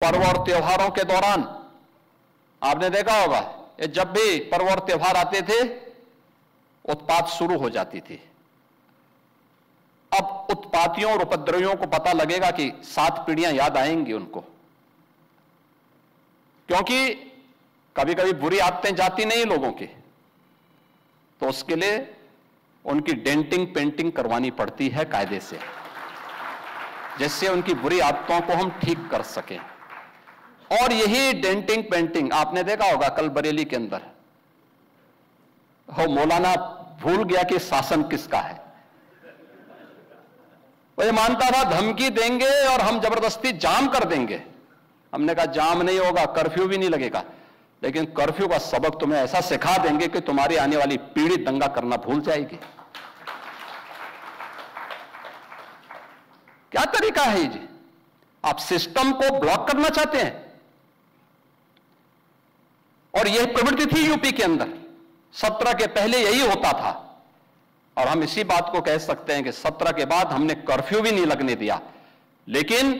पर्व और त्योहारों के दौरान आपने देखा होगा, जब भी पर्व और त्योहार आते थे उत्पात शुरू हो जाती थी। अब उत्पातियों और उपद्रवियों को पता लगेगा कि 7 पीढ़ियां याद आएंगी उनको, क्योंकि कभी कभी बुरी आदतें जाती नहीं लोगों की, तो उसके लिए उनकी डेंटिंग पेंटिंग करवानी पड़ती है कायदे से, जिससे उनकी बुरी आदतों को हम ठीक कर सकें। और यही डेंटिंग पेंटिंग आपने देखा होगा कल बरेली के अंदर, हो मौलाना भूल गया कि शासन किसका है। वो ये मानता था धमकी देंगे और हम जबरदस्ती जाम कर देंगे। हमने कहा जाम नहीं होगा, कर्फ्यू भी नहीं लगेगा, लेकिन कर्फ्यू का सबक तुम्हें ऐसा सिखा देंगे कि तुम्हारी आने वाली पीढ़ी दंगा करना भूल जाएगी। क्या तरीका है जी? आप सिस्टम को ब्लॉक करना चाहते हैं। और यह प्रवृत्ति थी यूपी के अंदर, 17 के पहले यही होता था। और हम इसी बात को कह सकते हैं कि 17 के बाद हमने कर्फ्यू भी नहीं लगने दिया, लेकिन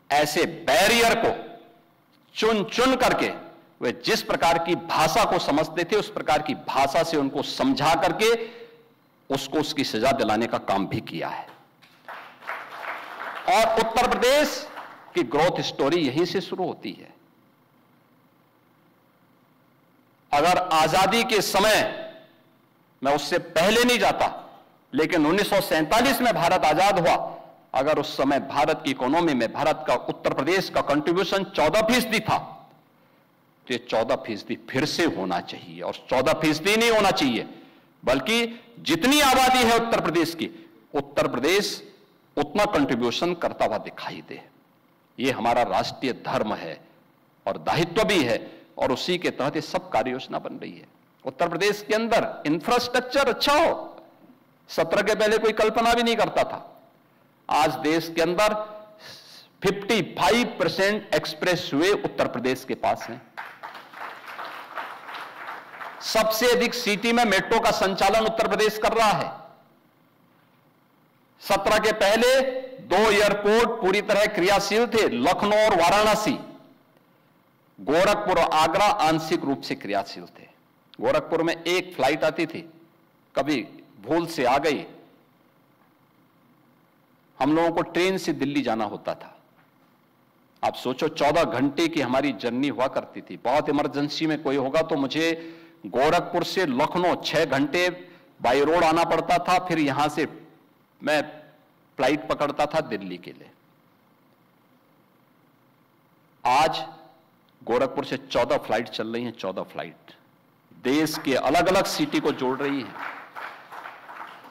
ऐसे बैरियर को चुन चुन करके वे जिस प्रकार की भाषा को समझते थे उस प्रकार की भाषा से उनको समझा करके उसको उसकी सजा दिलाने का काम भी किया है। और उत्तर प्रदेश की ग्रोथ स्टोरी यहीं से शुरू होती है। अगर आजादी के समय, मैं उससे पहले नहीं जाता, लेकिन 1947 में भारत आजाद हुआ, अगर उस समय भारत की इकोनॉमी में भारत का, उत्तर प्रदेश का कंट्रीब्यूशन 14% था, तो ये 14% फिर से होना चाहिए। और 14% नहीं होना चाहिए, बल्कि जितनी आबादी है उत्तर प्रदेश की, उत्तर प्रदेश उतना कंट्रीब्यूशन करता हुआ दिखाई दे। ये हमारा राष्ट्रीय धर्म है और दायित्व भी है, और उसी के तहत ये सब कार्य योजना बन रही है। उत्तर प्रदेश के अंदर इंफ्रास्ट्रक्चर अच्छा हो, 17 के पहले कोई कल्पना भी नहीं करता था। आज देश के अंदर 55% एक्सप्रेस वे उत्तर प्रदेश के पास हैं। सबसे अधिक सिटी में मेट्रो का संचालन उत्तर प्रदेश कर रहा है। 17 के पहले 2 एयरपोर्ट पूरी तरह क्रियाशील थे, लखनऊ और वाराणसी। गोरखपुर और आगरा आंशिक रूप से क्रियाशील थे। गोरखपुर में एक फ्लाइट आती थी, कभी भूल से आ गई, हम लोगों को ट्रेन से दिल्ली जाना होता था। आप सोचो 14 घंटे की हमारी जर्नी हुआ करती थी। बहुत इमरजेंसी में कोई होगा तो मुझे गोरखपुर से लखनऊ 6 घंटे बाई रोड आना पड़ता था, फिर यहां से मैं फ्लाइट पकड़ता था दिल्ली के लिए। आज गोरखपुर से 14 फ्लाइट चल रही हैं, 14 फ्लाइट देश के अलग अलग सिटी को जोड़ रही है।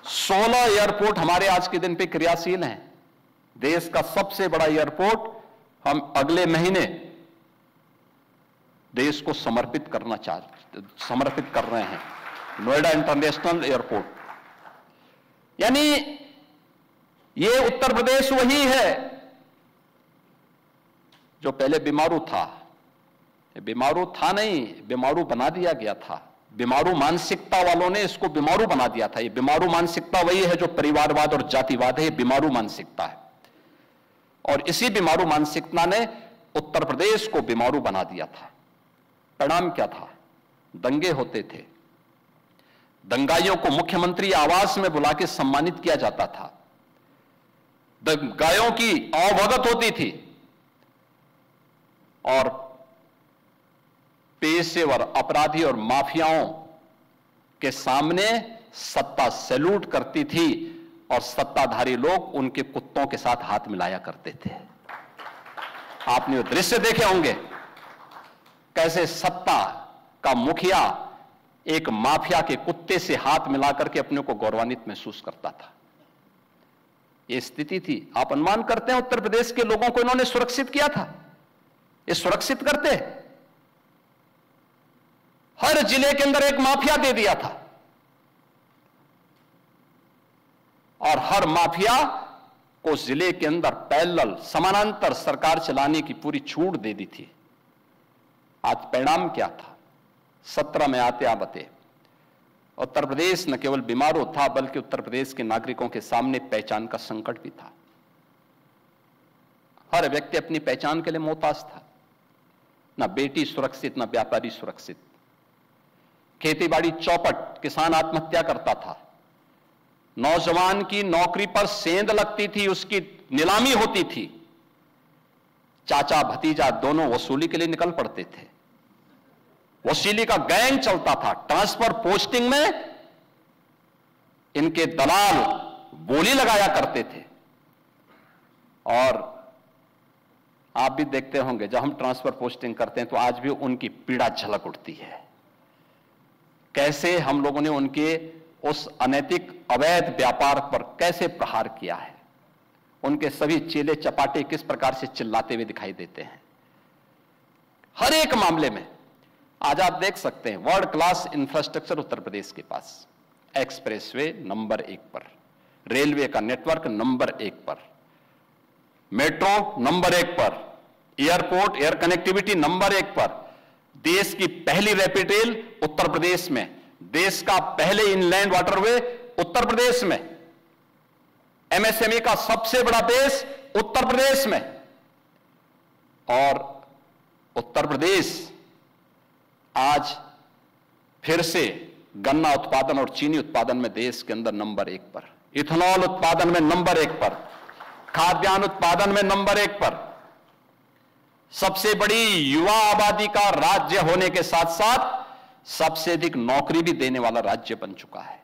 16 एयरपोर्ट हमारे आज के दिन पे क्रियाशील हैं। देश का सबसे बड़ा एयरपोर्ट हम अगले महीने देश को समर्पित कर रहे हैं, नोएडा इंटरनेशनल एयरपोर्ट। यानी ये उत्तर प्रदेश वही है जो पहले बीमारू था। बीमारू था नहीं, बीमारू बना दिया गया था। बीमारू मानसिकता वालों ने इसको बीमारू बना दिया था। ये बीमारू मानसिकता वही है जो परिवारवाद और जातिवाद है, ये बीमारू मानसिकता है। और इसी बीमारू मानसिकता ने उत्तर प्रदेश को बीमारू बना दिया था। परिणाम क्या था? दंगे होते थे, दंगाइयों को मुख्यमंत्री आवास में बुला के सम्मानित किया जाता था, दंगाइयों की अवभगत होती थी, और पेशेवर अपराधी और माफियाओं के सामने सत्ता सैल्यूट करती थी और सत्ताधारी लोग उनके कुत्तों के साथ हाथ मिलाया करते थे। आपने वो दृश्य देखे होंगे, कैसे सत्ता का मुखिया एक माफिया के कुत्ते से हाथ मिलाकर के अपने को गौरवान्वित महसूस करता था। यह स्थिति थी। आप अनुमान करते हैं उत्तर प्रदेश के लोगों को इन्होंने सुरक्षित किया था? ये सुरक्षित करते? हर जिले के अंदर एक माफिया दे दिया था, और हर माफिया को जिले के अंदर पैरेलल समानांतर सरकार चलाने की पूरी छूट दे दी थी। आज परिणाम क्या था? 17 में आते उत्तर प्रदेश न केवल बीमारू था, बल्कि उत्तर प्रदेश के नागरिकों के सामने पहचान का संकट भी था। हर व्यक्ति अपनी पहचान के लिए मोहताज था। ना बेटी सुरक्षित, ना व्यापारी सुरक्षित। खेतीबाड़ी चौपट, किसान आत्महत्या करता था। नौजवान की नौकरी पर सेंध लगती थी, उसकी नीलामी होती थी। चाचा भतीजा दोनों वसूली के लिए निकल पड़ते थे। वसूली का गैंग चलता था। ट्रांसफर पोस्टिंग में इनके दलाल बोली लगाया करते थे। और आप भी देखते होंगे, जब हम ट्रांसफर पोस्टिंग करते हैं तो आज भी उनकी पीड़ा झलक उठती है। कैसे हम लोगों ने उनके उस अनैतिक अवैध व्यापार पर कैसे प्रहार किया है। उनके सभी चेले चपाटे किस प्रकार से चिल्लाते हुए दिखाई देते हैं। हर एक मामले में आज आप देख सकते हैं world class infrastructure Uttar Pradesh के पास। एक्सप्रेसवे नंबर 1 पर, रेलवे का नेटवर्क नंबर 1 पर, मेट्रो नंबर 1 पर, एयरपोर्ट एयर कनेक्टिविटी नंबर 1 पर, देश की पहली रैपिड रेल उत्तर प्रदेश में, देश का पहले इनलैंड वाटरवे उत्तर प्रदेश में, एमएसएमई का सबसे बड़ा बेस उत्तर प्रदेश में। और उत्तर प्रदेश आज फिर से गन्ना उत्पादन और चीनी उत्पादन में देश के अंदर नंबर 1 पर, इथेनॉल उत्पादन में नंबर 1 पर, खाद्यान्न उत्पादन में नंबर 1 पर, सबसे बड़ी युवा आबादी का राज्य होने के साथ साथ सबसे अधिक नौकरी भी देने वाला राज्य बन चुका है।